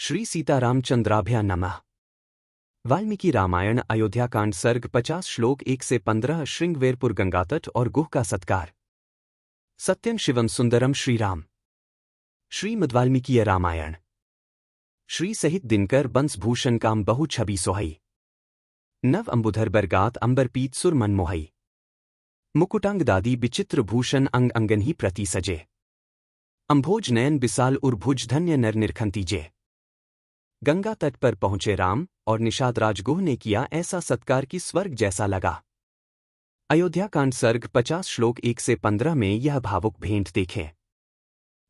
श्री सीतारामचंद्राभ्या नमः। वाल्मीकि रामायण अयोध्याकांड सर्ग 50 श्लोक 1 से 15। श्रृंगवेरपुर गंगातट और गुह का सत्कार। सत्यं शिवम सुंदरम श्रीराम। श्रीमद्वाल्मीकीय रामायण। श्री सहित दिनकर बंसभूषण काम बहु छवि सोहई। नव अंबुधर बरगात अंबरपीत सुर मन मोहई। मुकुटांग दादी विचित्र भूषण अंग अंगन ही प्रति सजे। अंभोज नयन बिसाल उर्भुज धन्य नर निरखंतीजे। गंगा तट पर पहुंचे राम और निषाद राजगुह ने किया ऐसा सत्कार कि स्वर्ग जैसा लगा। अयोध्याकांड सर्ग 50 श्लोक 1 से 15 में यह भावुक भेंट देखें।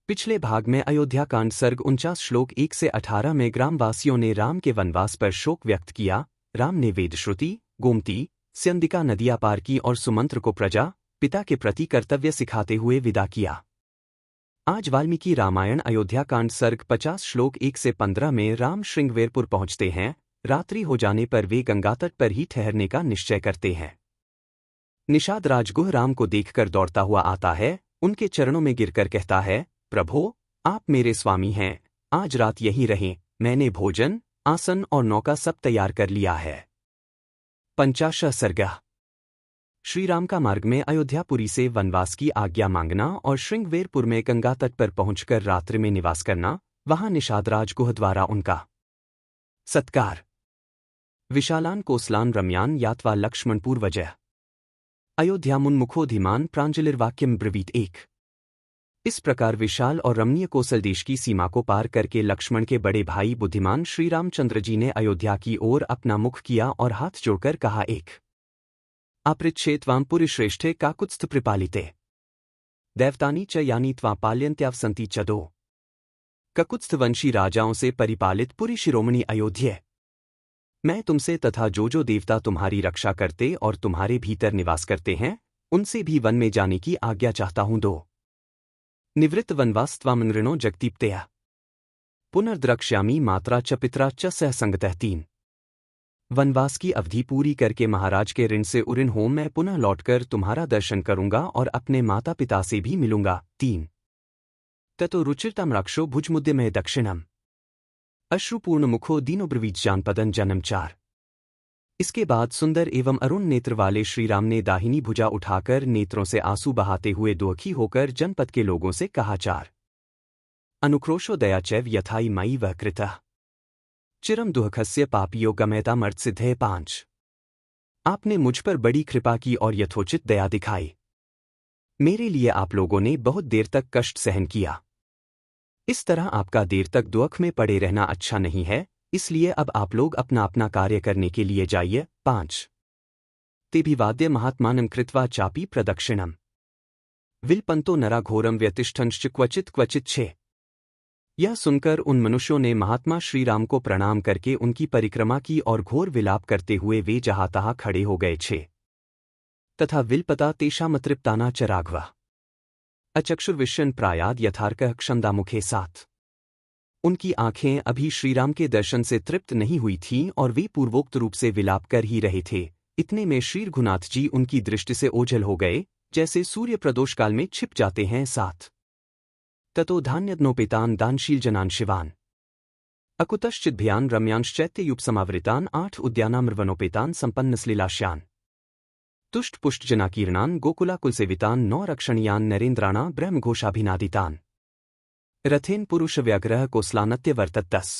पिछले भाग में अयोध्याकांड सर्ग 49 श्लोक 1 से 18 में ग्रामवासियों ने राम के वनवास पर शोक व्यक्त किया। राम ने वेदश्रुति, गोमती, स्यंदिका नदियां पार की और सुमंत्र को प्रजा पिता के प्रति कर्तव्य सिखाते हुए विदा किया। आज वाल्मीकि रामायण अयोध्याकांड सर्ग 50 श्लोक 1 से 15 में राम श्रृंगवेरपुर पहुंचते हैं। रात्रि हो जाने पर वे गंगातट पर ही ठहरने का निश्चय करते हैं। निषाद राजगुह राम को देखकर दौड़ता हुआ आता है, उनके चरणों में गिरकर कहता है, प्रभो, आप मेरे स्वामी हैं, आज रात यहीं रहें, मैंने भोजन, आसन और नौका सब तैयार कर लिया है। 50 सर्ग। श्रीराम का मार्ग में अयोध्यापुरी से वनवास की आज्ञा मांगना और श्रृंगवेरपुर में गंगा तट पर पहुंचकर रात्रि में निवास करना, वहां निषाद राजगुह द्वारा उनका सत्कार। विशालान कोसलान रम्यान यात्वा लक्ष्मणपुर वजह। अयोध्यामुन्मुखोधिमान प्रांजलिर्वाक्यम ब्रवीत 1। इस प्रकार विशाल और रमणीय कोसल देश की सीमा को पार करके लक्ष्मण के बड़े भाई बुद्धिमान श्री रामचंद्र जी ने अयोध्या की ओर अपना मुख किया और हाथ जोड़कर कहा, एक अपृच्छेत्वां पुरिश्रेष्ठे काकुत्स्थ प्रपालिते देवतानी च यानी त्वा पाल्यन्त्याव संति च दो। ककुत्स्थवंशी राजाओं से परिपालित पुरी शिरोमणि अयोध्या, मैं तुमसे तथा जो देवता तुम्हारी रक्षा करते और तुम्हारे भीतर निवास करते हैं, उनसे भी वन में जाने की आज्ञा चाहता हूं। 2 निवृत्त वनवास्त्वामनृणो जगदीप्तया पुनर्द्रक्ष्यामि मात्रा च पित्रा च सह संगतः। 3 वनवास की अवधि पूरी करके महाराज के ऋण से उऋण हो मैं पुनः लौटकर तुम्हारा दर्शन करूंगा और अपने माता पिता से भी मिलूंगा। 3 ततो रुचिरताम राक्षो भुजमुद्यमय दक्षिणम अश्रुपूर्ण मुखो दीनोब्रवीज जानपदन जन्म। 4 इसके बाद सुंदर एवं अरुण नेत्र वाले श्रीराम ने दाहिनी भुजा उठाकर नेत्रों से आंसू बहाते हुए दुखी होकर जनपद के लोगों से कहा। 4 अनुक्रोशो दयाचैव यथाई मयि वह कृतः चिरम दुःखस्य पापियो गमयता मर्तसिद्धे। 5 आपने मुझ पर बड़ी कृपा की और यथोचित दया दिखाई। मेरे लिए आप लोगों ने बहुत देर तक कष्ट सहन किया। इस तरह आपका देर तक दुख में पड़े रहना अच्छा नहीं है, इसलिए अब आप लोग अपना अपना कार्य करने के लिए जाइए। 5 तेभिवाद्य महात्मानं कृत्वा चापी प्रदक्षिणम विल्पन्तो नरा घोरम व्यतिष्ठंश्च क्वचित क्वचित। 6 यह सुनकर उन मनुष्यों ने महात्मा श्रीराम को प्रणाम करके उनकी परिक्रमा की और घोर विलाप करते हुए वे जहाँ तहाँ खड़े हो गए। 6 तथा विल्पता तेषामतृप्ताना च राघवा अचक्षुर्विष्यन् प्रायाद यथार्कः क्षन्दामुखे। 7 उनकी आंखें अभी श्रीराम के दर्शन से तृप्त नहीं हुई थीं और वे पूर्वोक्त रूप से विलाप कर ही रहे थे। इतने में श्री रघुनाथ जी उनकी दृष्टि से ओझल हो गए, जैसे सूर्य प्रदोष काल में छिप जाते हैं। 7 ततो धान्यज्ञोपेतान दानशील जनान शिवान अकुतश्चिद्भयान रम्यांश्चैत्ययुपसमावृतान 8 उद्यानामृवनोपेतान संपन्नसलीलाश्यान तुष्ट पुष्ट जनाकीर्णान गोकुलाकुलसेवितान 9 रक्षणीयान नरेन्द्राणा ब्रह्मघोषाभिनादितान रथेन पुरुष व्याघ्रह कोसलानत्य वर्तत। 10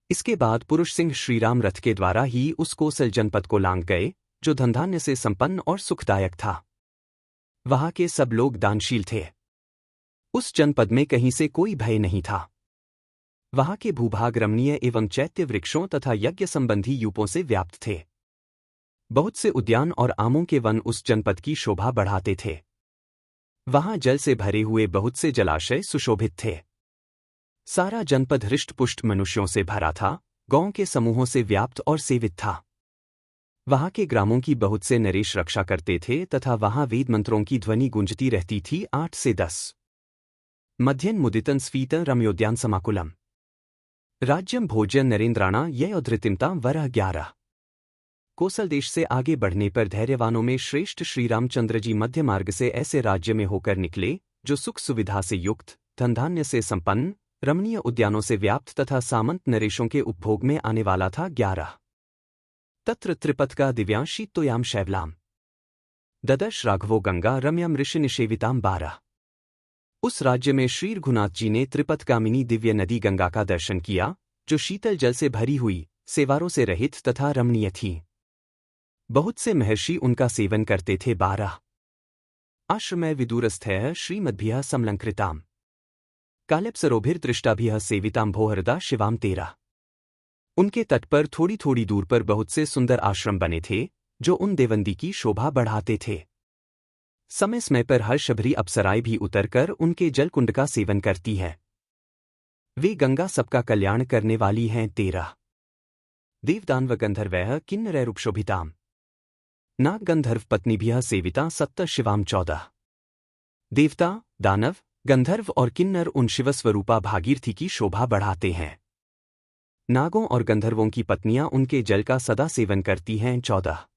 इसके बाद पुरुष सिंह श्रीराम रथ के द्वारा ही उस कोसल जनपद को लांघ गए, जो धनधान्य से संपन्न और सुखदायक था। वहां के सब लोग दानशील थे। उस जनपद में कहीं से कोई भय नहीं था। वहां के भूभाग रमणीय एवं चैत्य वृक्षों तथा यज्ञ संबंधी यूपों से व्याप्त थे। बहुत से उद्यान और आमों के वन उस जनपद की शोभा बढ़ाते थे। वहां जल से भरे हुए बहुत से जलाशय सुशोभित थे। सारा जनपद हृष्टपुष्ट मनुष्यों से भरा था, गांवों के समूहों से व्याप्त और सेवित था। वहां के ग्रामों की बहुत से नरेश रक्षा करते थे तथा वहां वेद मंत्रों की ध्वनि गूंजती रहती थी। 8 से 10 मध्यन मुदितन स्फीतं रम्योद्यान समाकुलम राज्यम भोज्य नरेन्द्राणा ययोधृतिमता वरह। 11 कोसल देश से आगे बढ़ने पर धैर्यवानों में श्रेष्ठ श्री रामचंद्र जी मध्य मार्ग से ऐसे राज्य में होकर निकले, जो सुख सुविधा से युक्त, धनधान्य से संपन्न, रमणीय उद्यानों से व्याप्त तथा सामंत नरेशों के उपभोग में आने वाला था 11। तत्र त्रिपथका दिव्यांशी तोयाम शैवलाम ददर्श राघवो गंगा रम्यम ऋषि निषेविताम 12। उस राज्य में श्री रघुनाथ जी ने त्रिपथगामिनी दिव्य नदी गंगा का दर्शन किया, जो शीतल जल से भरी हुई, सेवारों से रहित तथा रमणीय थी। बहुत से महर्षि उनका सेवन करते थे। 12। आश्रमय विदूरस्थैः श्रीमद्भिः समलंकृताम् कालेप्सरोभिर्दृष्टाभिः सेवितां भोहरदा शिवाम 13। उनके तट पर थोड़ी थोड़ी दूर पर बहुत से सुंदर आश्रम बने थे, जो उन देवंदी की शोभा बढ़ाते थे। समय समय पर हर्षभरी अप्सराएं भी उतरकर उनके जलकुंड का सेवन करती है। वे गंगा सबका कल्याण करने वाली हैं। 13। देवदानव गंधर्वैः किन्नरैरुपशोभिताम् नाग गंधर्व पत्नीभिः सेविता सप्त शिवाम 14। देवता, दानव, गंधर्व और किन्नर उन शिवस्वरूपा भागीरथी की शोभा बढ़ाते हैं। नागों और गंधर्वों की पत्नियां उनके जल का सदा सेवन करती हैं। 14।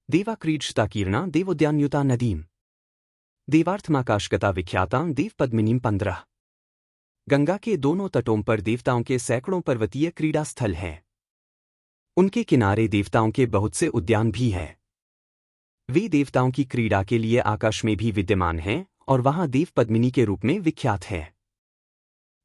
देवा क्रीडता कीर्णा देवोद्यानयुता नदीम देवार्थमाकाशगता विख्याता देव पद्मिनीम 15। गंगा के दोनों तटों पर देवताओं के सैकड़ों पर्वतीय क्रीड़ा स्थल हैं। उनके किनारे देवताओं के बहुत से उद्यान भी हैं। वे देवताओं की क्रीड़ा के लिए आकाश में भी विद्यमान हैं और वहां देव पद्मिनी के रूप में विख्यात है।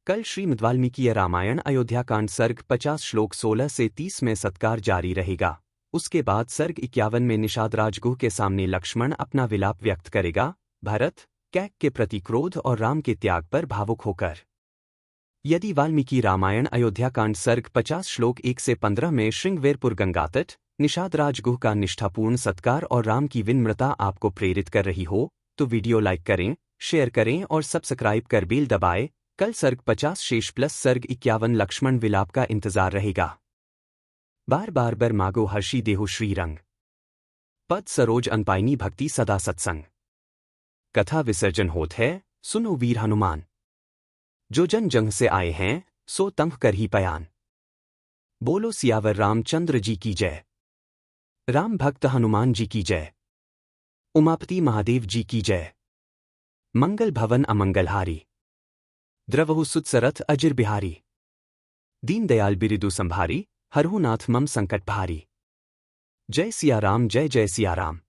कल श्रीमद् वाल्मीकि रामायण अयोध्या कांड सर्ग 50 श्लोक 16 से 30 में सत्कार जारी रहेगा। उसके बाद सर्ग 51 में निषाद राजगुह के सामने लक्ष्मण अपना विलाप व्यक्त करेगा, भरत, कैक के प्रति क्रोध और राम के त्याग पर भावुक होकर। यदि वाल्मीकि रामायण अयोध्या कांड सर्ग 50 श्लोक 1 से 15 में श्रृंगवेरपुर गंगातट, निषाद राजगुह का निष्ठापूर्ण सत्कार और राम की विनम्रता आपको प्रेरित कर रही हो, तो वीडियो लाइक करें, शेयर करें और सब्सक्राइब कर बेल दबाएं। कल सर्ग 50 शेष प्लस सर्ग 51 लक्ष्मण विलाप का इंतजार रहेगा। बार बार बर मागो हर्षी देहु श्रीरंग पद सरोज अनपाइनी भक्ति सदा सत्संग। कथा विसर्जन होत है, सुनो वीर हनुमान। जो जन जंग से आए हैं, सो तंग कर ही पयान। बोलो सियावर रामचंद्र जी की जय। राम भक्त हनुमान जी की जय। उमापति महादेव जी की जय। मंगल भवन अमंगलहारी। द्रवहु सुतसरथ अजिर बिहारी। दीन दयाल बिरिदु संभारी, हरहु नाथ मम संकट भारी। जय सिया राम जय जय सिया राम।